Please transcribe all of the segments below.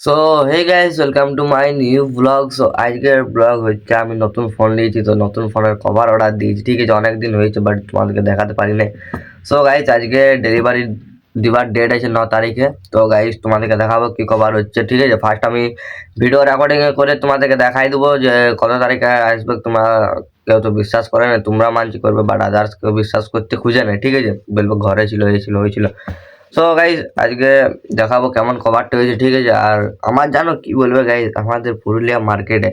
So hey guys, welcome to my new blog. So আজকের blog হচ্ছে আমি নতুন ফোন নিয়েছি, তো নতুন ফোনের কভার অর্ডার দিয়েছি। ঠিক আছে, অনেক দিন হয়েছে বাট তোমাদেরকে দেখাতে পারি না। সো গাইস, আজকে ডেলিভারি দিবার ডেট আছে 9 তারিখে। তো গাইস, তোমাদেরকে দেখাবো কি কভার হচ্ছে। ঠিক আছে, ফার্স্ট আমি ভিডিও রেকর্ডিং করে তোমাদেরকে দেখাই দেবো যে কত তারিখে আসবে। তোমরা কেউ তো বিশ্বাস করে না, তোমরা মানছি করবে বাট আদার্স কেউ বিশ্বাস করতে খুঁজে না। ঠিক আছে, বলবো ঘরে ছিল, এই ছিল, হয়েছিল। সো গাইজ, আজকে দেখাবো কেমন কভারটা হয়েছে। ঠিক আছে, আর আমার জানো কি বলবে গাইজ, আমাদের পুরুলিয়া মার্কেটে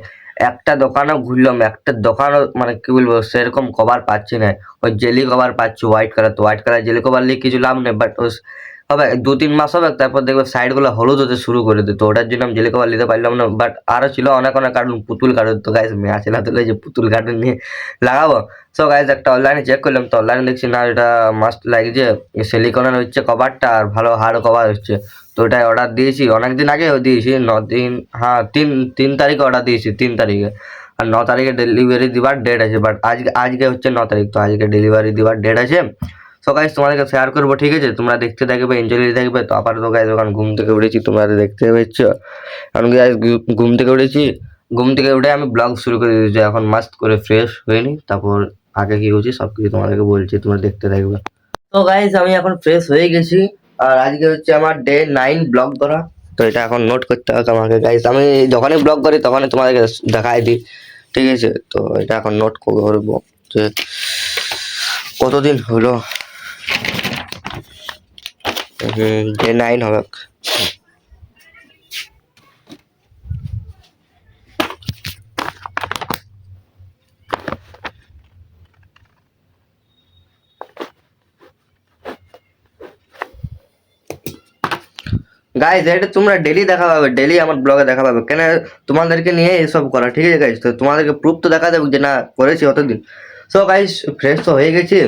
একটা দোকানও ঘুরলাম, একটা দোকানও মানে কি বলবো সেরকম কভার পাচ্ছি না। ওই জেলি কভার পাচ্ছি হোয়াইট কালার, তো হোয়াইট কালার জেলি কভার নিয়ে কিছু লাভ নেই, বাট হবে 2-3 মাস হবে, তারপর দেখবে সাইড গুলো হলুদ হতে শুরু করে দিত। ওটার জন্য আমি জেলি কভার নিতে পারলাম না। বাট আরো ছিল অনেক অনেক কার্টুন, পুতুল কার্টুন। তো গাইজ মেয়ে আছে না, তো যে পুতুল কার্টুন নিয়ে লাগাবো। সো গাইজ, একটা অনলাইনে চেক করলাম, তো অনলাইনে দেখছি না এটা মাস্ট লাগছে, সিলিকনের হচ্ছে কভারটা আর ভালো হার্ড কভার হচ্ছে। তো ওটাই অর্ডার দিয়েছি, অনেকদিন আগে দিয়েছি, 9 দিন, হ্যাঁ 3 তারিখে অর্ডার দিয়েছি, 3 তারিখে। আর 9 তারিখে ডেলিভারি দিবার ডেট আছে, বাট আজকে আজকে হচ্ছে 9 তারিখ, তো আজকে ডেলিভারি দিবার ডেট আছে। সো গাইজ, তোমাদেরকে শেয়ার করবো। ঠিক আছে, তোমরা দেখতে থাকবে, এনজয় থাকবে। তো আপাতত গাইজ ওখানে ঘুম থেকে উঠেছি, তোমরা দেখতে পাচ্ছ। কারণ গাইজ ঘুম থেকে উঠেছি, ঘুম থেকে উঠে আমি ব্লগ শুরু করে দিয়েছি। এখন মাস্ট করে ফ্রেশ হয়ে নি, তারপর আগে কি করছি সব কিছু তোমাদেরকে বলছি, তোমরা দেখতে থাকবে। তো গাইজ, আমি এখন ফ্রেশ হয়ে গেছি, আর আজকে হচ্ছে আমার ডে 9 ব্লগ করা। তো এটা এখন নোট করতে হবে আমাকে গাইজ। আমি যখনই ব্লগ করি তখনই তোমাদেরকে দেখাই দিই। ঠিক আছে, তো এটা এখন নোট করবো যে কতদিন হলো। ডে 9 হবে। গাইজ, এটা তোমরা ডেলি দেখা পাবে, ডেলি আমার ব্লগে দেখা পাবে। কেন তোমাদেরকে নিয়ে এসব করা। ঠিক আছে গাইজ, তো তোমাদেরকে প্রুফ তো দেখা দেবে যে না করেছি অতদিন। সো গাইজ, ফ্রেশ তো হয়ে গেছি।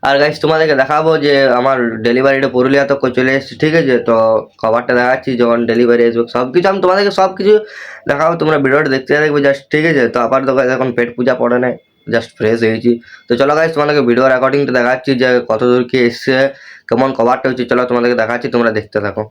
আর গাইজ, তোমাদেরকে দেখাবো যে আমার ডেলিভারিটা পুরুলিয়া তো চলে এসেছে। ঠিক আছে, তো কভারটা দেখাচ্ছি যখন ডেলিভারি আসবে, সব কিছু আমি তোমাদেরকে সব কিছু দেখাবো। তোমরা ভিডিওটা দেখতে থাকবে জাস্ট। ঠিক আছে, তো আপাতত গাইজ এখন পেট পূজা পড়ে নাই, জাস্ট ফ্রেশ হয়েছি। তো চলো গাইজ, তোমাদেরকে ভিডিও রেকর্ডিংটা দেখাচ্ছি যে কত দূর কি এসছে, কেমন কভারটা হচ্ছে। চলো তোমাদেরকে দেখাচ্ছি, তোমরা দেখতে থাকো।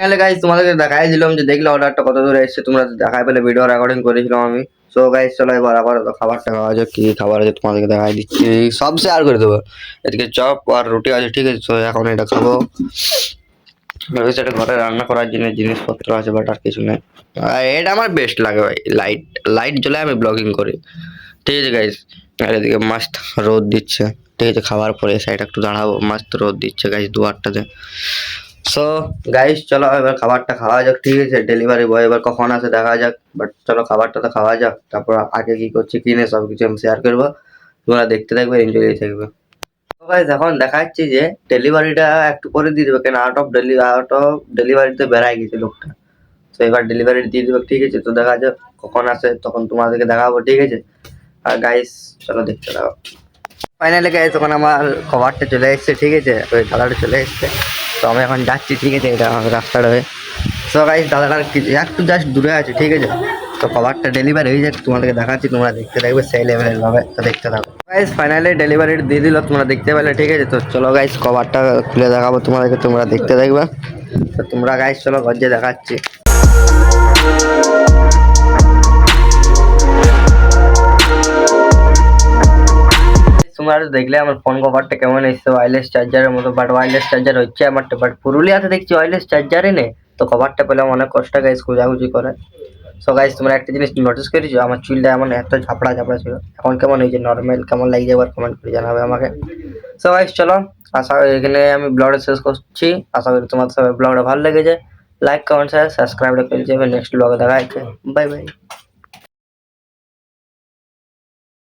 ফাইনালি গাইজ, তোমাদেরকে দেখাই দিলাম যে দেখলে অর্ডারটা কত দূরে এসেছে, তোমরা দেখাই পেলে, ভিডিও রেকর্ডিং করেছিলাম আমি। সো গাইজ, চলো এবার আবার খাবারটা খাওয়া যাক। কি খাবার আছে তোমাদেরকে দেখাই দিচ্ছি, সব শেয়ার করে দেবো। এদিকে চপ আর রুটি আছে। ঠিক আছে, তো এখন এটা খাবো। সেটা ঘরে রান্না করার জন্য জিনিসপত্র আছে, বাট আর কিছু নেই। আর এটা আমার বেস্ট লাগে ভাই, লাইট লাইট জ্বলে আমি ব্লগিং করি। ঠিক আছে গাইজ, আর এদিকে মাস্ট রোদ দিচ্ছে। ঠিক আছে, খাবার পরে সাইড একটু দাঁড়াবো, মাস্ট রোদ দিচ্ছে গাইজ দুয়ারটাতে। সো গাইস, চলো এবার খাবারটা খাওয়া যাক। ঠিক আছে, ডেলিভারি বয় এবার কখন আসে দেখা যাক, বাট চলো খাবারটা তো খাওয়া যাক। তারপর আগে কি করছি কি নেই সব কিছু আমি শেয়ার করবো, তোমরা দেখতে থাকবে, এনজয় থাকবে। তো গাইস, এখন দেখা যাচ্ছে যে ডেলিভারিটা একটু পরে দিয়ে দেবে, কেন আউট অফ ডেলিভারিতে বেড়াই গেছে লোকটা। তো এবার ডেলিভারি দিয়ে দেবে। ঠিক আছে, তো দেখা যাক কখন আসে, তখন তোমাদেরকে দেখাবো। ঠিক আছে, আর গাইস চলো দেখতে থাকো। ফাইনালি গাইস, তখন আমার খাবারটা চলে এসেছে। ঠিক আছে, ওই দাদাটা চলে এসেছে, তো আমি এখন যাচ্ছি। ঠিক আছে, এটা আমার রাস্তাটা হয়ে। সো গাইস, দাদাটার একটু জাস্ট দূরে আছে। ঠিক আছে, তো খাবারটা ডেলিভারি হয়ে যাচ্ছে, তোমাদেরকে দেখাচ্ছি, তোমরা দেখতে থাকবে সেই লেভেলের ভাবে। তো দেখতে থাকো গাইস, ফাইনালি ডেলিভারি দিয়ে দিল, তোমরা দেখতে পেলে। ঠিক আছে, তো চলো গাইস খাবারটা খুলে দেখাবো তোমাদেরকে, তোমরা দেখতে থাকবে। তো তোমরা গাইস চলো ঘর যে দেখাচ্ছি। তোমরা দেখলে আমার ফোন কভারটা কেমন এসছে, ওয়্যারলেস চার্জারের মতো, বাট ওয়্যারলেস চার্জার হচ্ছে আমারটা, বাট পুরুলিয়াতে দেখছি ওয়্যারলেস চার্জারই নেই। তো কভারটা পেলাম অনেক কষ্ট গাইস, খোঁজাখুঁজি করে। সো গাইস, তোমরা একটা জিনিস নোটিস করেছো, আমার চুলটা এমন এত ঝাপড়া ঝাপড়া ছিল, এখন কেমন হয়েছে নর্মাল, কেমন লাগছে একবার কমেন্ট করে জানাবে আমাকে। সো গাইস, চলো এখানে আমি ব্লগটা শেষ করছি। আশা করি তোমার সবাই ব্লগটা ভালো লেগেছে। লাইক, কমেন্ট, শেয়ার, সাবস্ক্রাইব করে যাবে। নেক্সট ব্লগে দেখা হচ্ছে। Bye bye.